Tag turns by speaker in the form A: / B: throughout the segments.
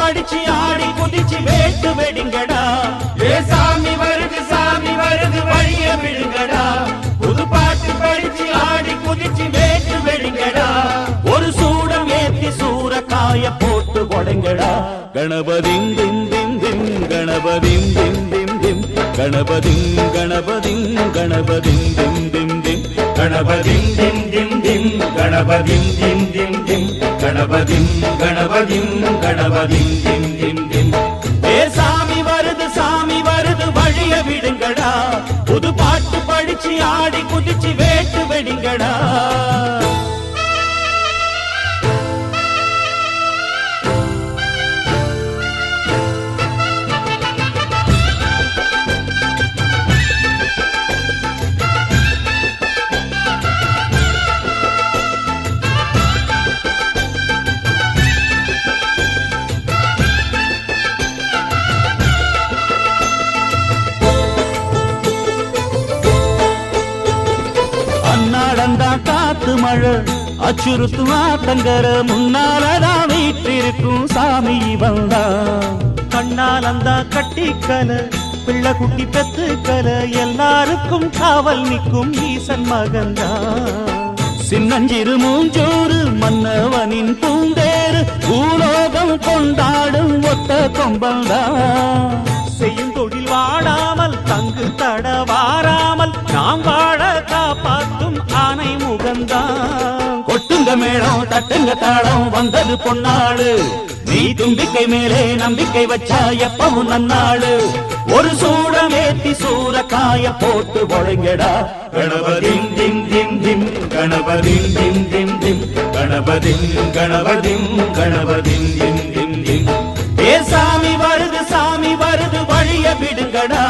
A: அடிச்சு ஆடி குதிச்சு வேட்டு வெடிங்கடா. ஏ சாமி வருது வழிய விடுங்கடா. புது பாட்டு படிச்சு ஆடி குதிச்சு வேட்டு வெடிங்கடா. ஒரு சூடம் ஏத்தி சூறக்காய போட்டு கொடைங்கடா. கணபதிங் திம் திம் திம் கணபதிங் திம் திம் திம் கணபதிங் கணபதிங் கணபதிங் திம் திம் திம் கணபதிங் திம் திம் திம் கணபதிங் திம் திம் திம் கணபதிங் கணபதிங் கணபதிங் திம் திம் திம். ஏ சாமி வருது வழிய விடுங்கடா. புது பாட்டு படிச்சு ஆடி குதிச்சு வேட்டு வெடிங்கடா. காத்து மழை அச்சுறுத்தும் ஆத்தங்கர முன்னாலதான் வீட்டிருக்கும் சாமி வந்தா. கண்ணாலந்தா கட்டிக்கல பிள்ளை குட்டி பெத்துக்கல எல்லாருக்கும் காவல் நிற்கும் ஈசன் மகந்தா. சின்னஞ்சிறு மூஞ்சோறு மன்னவனின் பூந்தேறு பூலோகம் கொண்டாடும் ஒத்த கொம்பந்தா. செய்யும் தொழில் வாடாமல் தங்கு தட வாராமல் நாம் வாழ காப்பாற்றும் ஆனை முகந்தான். கொட்டும் தட்டுங்க மேளம் தட்டுங்க தாளம் வந்தது பொன்னாளு நீ தும்பிக்கை மேலே நம்பிக்கை வச்சா எப்பவும் நன்னாளு ஒரு சூடமேத்தி சூரக்காய போட்டு ஒழுங்கடா கணபதிம் திம் திம் திம் கணபதிம் திம் திம் திம் கணபதிம் கணபதிம் கணபதிம் திம் திம் திம் ஏ சாமி வருது வழிய விடுங்கடா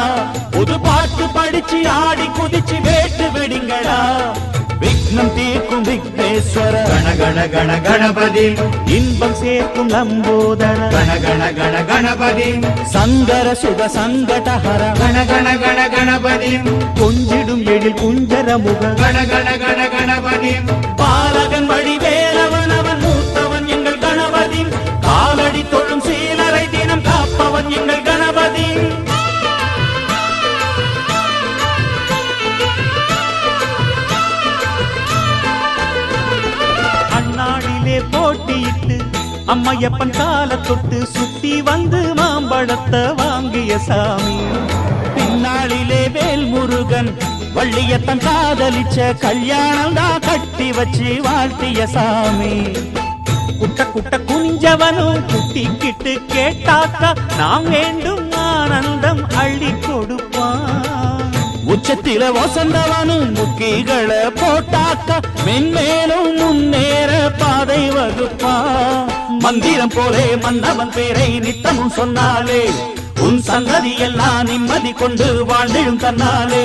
A: புது பாட்டு படிச்சு ஆடி குதிச்சு வேட்டு விடுங்கடா விக்னம் தீர்க்கும் விக்னேஸ்வர
B: கண கண கண கணபதி
A: இன்பம் சேர்க்கும் லம்போதர
B: கண கண கண கணபதி
A: சங்கர சுக சங்கடஹர
B: கண கண கண கணபதி
A: கொஞ்சிடும் எழில் குஞ்சர முக
B: கண கண கண கணபதி
A: பாலகன் வழி வேலவன் அவன் மூத்தவன் எங்கள் கணபதி காலடி தொழும் சீலரை தினம் காப்பவன் எங்கள் கணபதி அண்ணாடிலே போட்டியிட்டு அம்மையப்பன் கால தொட்டு சுத்தி வந்து மாம்பழத்தை வாங்கிய சாமி பின்னாளிலே வேல் முருகன் வள்ளியத்தன் காதலிச்ச கல்யாணம் தான் கட்டி வச்சு வாழ்த்திய சாமி குட்ட குட்ட குனிஞ்சவனும் குட்டிக்கிட்டு கேட்டாக்கா நாம் வேண்டும் ஆனந்தம் அள்ளி கொடுப்பான் உச்சத்தில வசந்தவனும் முக்கிகளை போட்டாக்க மென்மேலும் முன்னேற பாதை வகுப்பா மந்திரம் போலே மன்னவன் பேரை நித்தமும் சொன்னாலே உன் சந்ததி எல்லாம் நிம்மதி கொண்டு வாழ்ந்திடும் தன்னாலே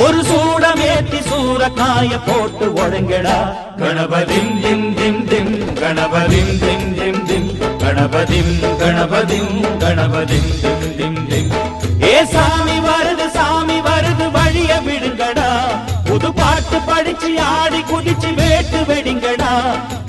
A: ஒரு சூடமேத்தி சூரக்காய போட்டு ஒழுங்கடா
B: கணபதிம் திம் திம் திம் கணபதிம் திம் திம் திம் கணபதிம் கணபதிம் கணபதிம் திம் திம் திம்
A: ஏ சாமி வருது வழிய விடுங்கடா புது பாட்டு படிச்சு ஆடி குதிச்சு வேட்டு வெடிங்கடா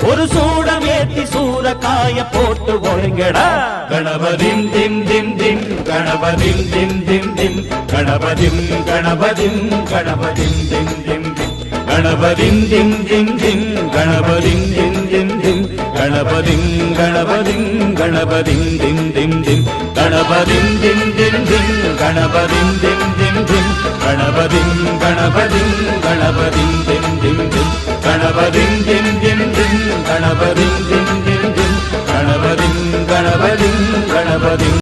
A: ஒரு சூடமேத்தி சூரக்காய போட்டு ஒழுங்கடா
B: கணபதிம் திம் திம் திம் கணபதிம் திம் திம் திம் கணபதிம் கணபதிம் கணபதிம் திம் திம் திம் கணபதிம் திம் திம் திம் கணபதிம் திம் திம் திம் கணபதிம் கணபதிம் கணபதிம் திம் திம் திம் கணபதிம் திம் திம் திம் கணபதிம் திம் திம் திம் கணபதிம் கணபதிம் கணபதிம் திம் திம் திம் கணபதிம் திம்